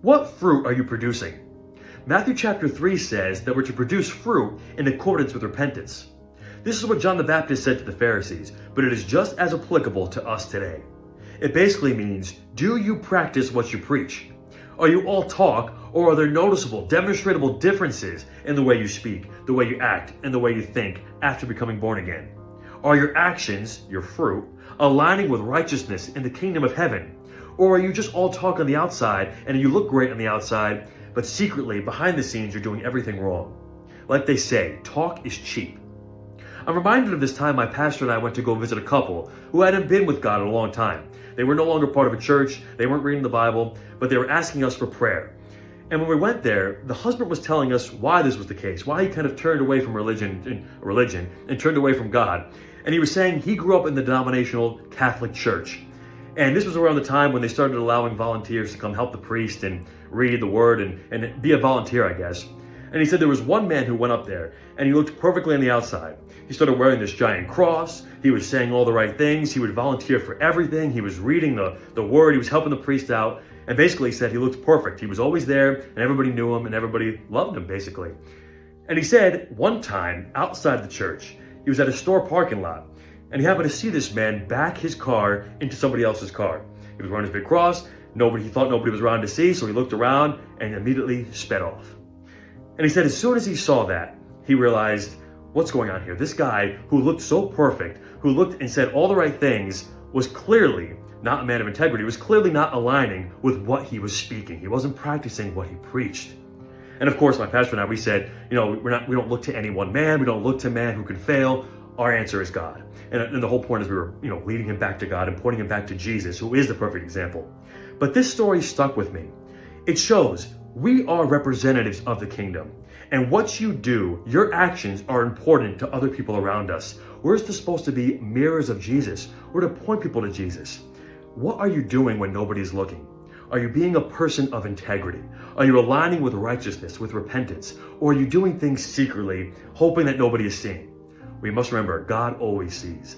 What fruit are you producing? Matthew chapter 3 says that we're to produce fruit in accordance with repentance. This is what John the Baptist said to the Pharisees, but it is just as applicable to us today. It basically means, do you practice what you preach? Are you all talk, or are there noticeable, demonstrable differences in the way you speak, the way you act, and the way you think after becoming born again? Are your actions, your fruit, aligning with righteousness in the kingdom of heaven? Or are you just all talk on the outside, and you look great on the outside, but secretly, behind the scenes, you're doing everything wrong? Like they say, talk is cheap. I'm reminded of this time my pastor and I went to go visit a couple who hadn't been with God in a long time. They were no longer part of a church, they weren't reading the Bible, but they were asking us for prayer. And when we went there, the husband was telling us why this was the case, why he kind of turned away from religion and turned away from God. And he was saying he grew up in the denominational Catholic Church. And this was around the time when they started allowing volunteers to come help the priest and read the word and be a volunteer, I guess. And he said there was one man who went up there and he looked perfectly on the outside. He started wearing this giant cross. He was saying all the right things. He would volunteer for everything. He was reading the word. He was helping the priest out. And basically he said he looked perfect. He was always there and everybody knew him and everybody loved him, basically. And he said one time outside the church, he was at a store parking lot and he happened to see this man back his car into somebody else's car. He was wearing his big cross. He thought nobody was around to see, so he looked around and immediately sped off. And he said as soon as he saw that, he realized, what's going on here? This guy who looked so perfect, who looked and said all the right things, was clearly not a man of integrity, was clearly not aligning with what he was speaking. He wasn't practicing what he preached. And of course, my pastor and I, we said, we don't look to any one man. We don't look to man who can fail. Our answer is God. And the whole point is we were, leading him back to God and pointing him back to Jesus, who is the perfect example. But this story stuck with me. It shows we are representatives of the kingdom. And what you do, your actions are important to other people around us. We're supposed to be mirrors of Jesus. We're to point people to Jesus. What are you doing when nobody's looking? Are you being a person of integrity? Are you aligning with righteousness, with repentance? Or are you doing things secretly, hoping that nobody is seeing? We must remember, God always sees.